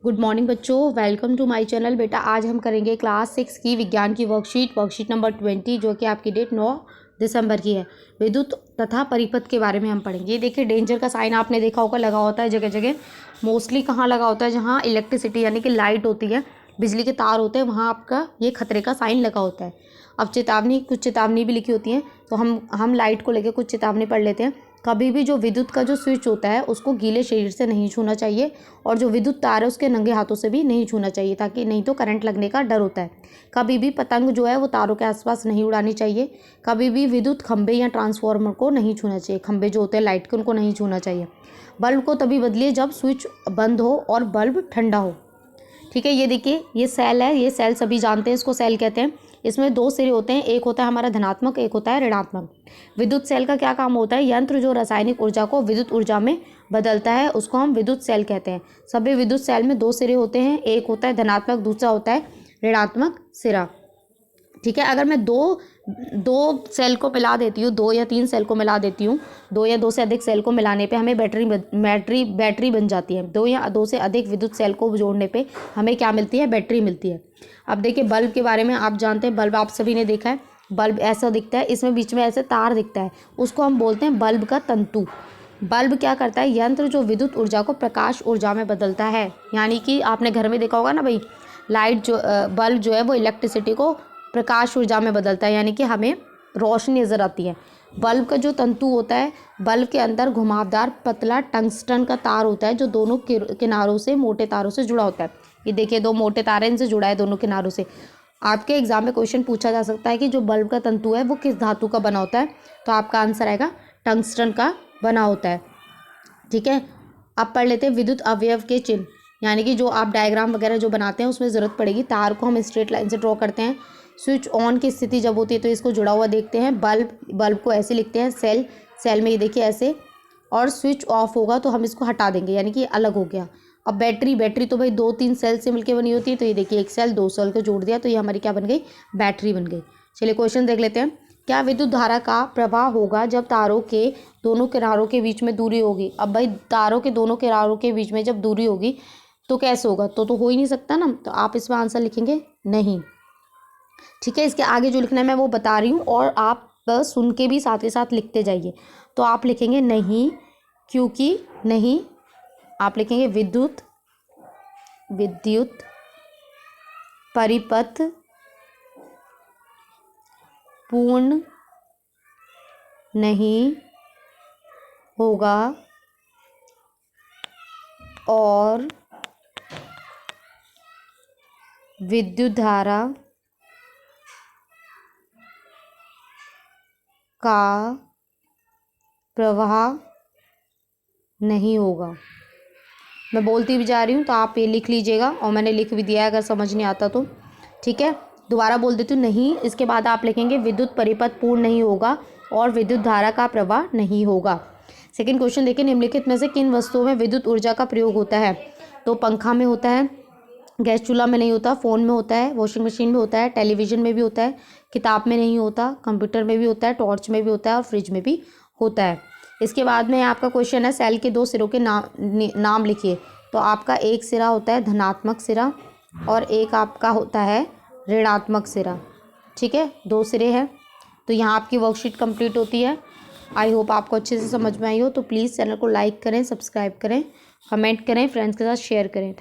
Good morning बच्चों, welcome to my channel. बेटा आज हम करेंगे क्लास 6 की विज्ञान की वर्कशीट नंबर 20 जो कि आपकी डेट 9 दिसंबर की है। विद्युत तथा परिपथ के बारे में हम पढ़ेंगे। ये देखिए डेंजर का साइन आपने देखा होगा, लगा होता है जगह जगह। मोस्टली कहाँ लगा होता है? जहाँ इलेक्ट्रिसिटी यानी कि लाइट होती है, बिजली के तार होते हैं, वहाँ आपका ये खतरे का साइन लगा होता है। अब चेतावनी, कुछ चेतावनी भी लिखी होती है, तो हम लाइट को लेकर कुछ चेतावनी पढ़ लेते हैं। कभी भी जो विद्युत का जो स्विच होता है उसको गीले शरीर से नहीं छूना चाहिए, और जो विद्युत तार है उसके नंगे हाथों से भी नहीं छूना चाहिए, ताकि नहीं तो करंट लगने का डर होता है। कभी भी पतंग जो है वो तारों के आसपास नहीं उड़ानी चाहिए। कभी भी विद्युत खंभे या ट्रांसफार्मर को नहीं छूना चाहिए। खंभे जो होते हैं लाइट के, उनको नहीं छूना चाहिए। बल्ब को तभी बदलिए जब स्विच बंद हो और बल्ब ठंडा हो। ठीक है, ये देखिए ये सेल है, ये सेल सभी जानते हैं, इसको सेल कहते हैं। इसमें दो सिरे होते हैं, एक होता है हमारा धनात्मक, एक होता है ऋणात्मक। विद्युत सेल का क्या काम होता है? यंत्र जो रासायनिक ऊर्जा को विद्युत ऊर्जा में बदलता है उसको हम विद्युत सेल कहते हैं। सभी विद्युत सेल में दो सिरे होते हैं, एक होता है धनात्मक, दूसरा होता है ऋणात्मक सिरा। ठीक है, अगर मैं दो सेल को मिला देती हूँ, 2 या 3 सेल को मिला देती हूँ, 2 या 2 से अधिक सेल को मिलाने पे हमें बैटरी बन जाती है। 2 या 2 से अधिक विद्युत सेल को जोड़ने पे हमें क्या मिलती है? बैटरी मिलती है। अब देखिए बल्ब के बारे में आप जानते हैं, बल्ब आप सभी ने देखा है। बल्ब ऐसा दिखता है, इसमें बीच में ऐसे तार दिखता है, उसको हम बोलते हैं बल्ब का तंतु। बल्ब क्या करता है? यंत्र जो विद्युत ऊर्जा को प्रकाश ऊर्जा में बदलता है। यानी कि आपने घर में देखा होगा ना भाई, लाइट जो बल्ब जो है वो इलेक्ट्रिसिटी को प्रकाश ऊर्जा में बदलता है, यानी कि हमें रोशनी नज़र आती है। बल्ब का जो तंतु होता है, बल्ब के अंदर घुमावदार पतला टंगस्टन का तार होता है, जो दोनों किनारों से मोटे तारों से जुड़ा होता है। ये देखिए 2 मोटे तार हैं, इनसे जुड़ा है दोनों किनारों से। आपके एग्जाम में क्वेश्चन पूछा जा सकता है कि जो बल्ब का तंतु है वो किस धातु का बना होता है, तो आपका आंसर आएगा टंगस्टन का बना होता है। ठीक है, अब पढ़ लेते हैं विद्युत अवयव के चिन्ह। यानी कि जो आप डायग्राम वगैरह जो बनाते हैं उसमें ज़रूरत पड़ेगी। तार को हम स्ट्रेट लाइन से ड्रॉ करते हैं। स्विच ऑन की स्थिति जब होती है तो इसको जुड़ा हुआ देखते हैं। बल्ब को ऐसे लिखते हैं, सेल में ये देखिए ऐसे। और स्विच ऑफ होगा तो हम इसको हटा देंगे, यानी कि अलग हो गया। अब बैटरी तो भाई 2-3 सेल से मिलकर बनी होती है, तो ये देखिए एक सेल 2 सेल को जोड़ दिया तो ये हमारी क्या बन गई? बैटरी बन गई। चलिए क्वेश्चन देख लेते हैं। क्या विद्युत धारा का प्रवाह होगा जब तारों के दोनों किनारों के बीच में दूरी होगी? अब भाई तारों के दोनों किनारों के बीच में जब दूरी होगी तो कैसे होगा? तो हो ही नहीं सकता ना, तो आप इसमें आंसर लिखेंगे नहीं। ठीक है, इसके आगे जो लिखना है मैं वो बता रही हूँ, और आप बस सुन के भी साथ ही साथ लिखते जाइए। तो आप लिखेंगे नहीं, क्योंकि नहीं। आप लिखेंगे विद्युत परिपथ पूर्ण नहीं होगा और विद्युत धारा का प्रवाह नहीं होगा। मैं बोलती भी जा रही हूँ तो आप ये लिख लीजिएगा, और मैंने लिख भी दिया है अगर समझ नहीं आता तो। ठीक है, दोबारा बोल देती हूँ नहीं, इसके बाद आप लिखेंगे विद्युत परिपथ पूर्ण नहीं होगा और विद्युत धारा का प्रवाह नहीं होगा। सेकंड क्वेश्चन देखिए, निम्नलिखित में से किन वस्तुओं में विद्युत ऊर्जा का प्रयोग होता है? तो पंखा में होता है, गैस चूल्हा में नहीं होता, फ़ोन में होता है, वॉशिंग मशीन में होता है, टेलीविज़न में भी होता है, किताब में नहीं होता, कंप्यूटर में भी होता है, टॉर्च में भी होता है और फ्रिज में भी होता है। इसके बाद में आपका क्वेश्चन है सेल के 2 सिरों के नाम लिखिए। तो आपका एक सिरा होता है धनात्मक सिरा और एक आपका होता है ऋणात्मक सिरा। ठीक है, 2 सिरे हैं। तो यहाँ आपकी वर्कशीट कंप्लीट होती है। आई होप आपको अच्छे से समझ में आई हो। तो प्लीज़ चैनल को लाइक करें, सब्सक्राइब करें, कमेंट करें, फ्रेंड्स के साथ शेयर करें।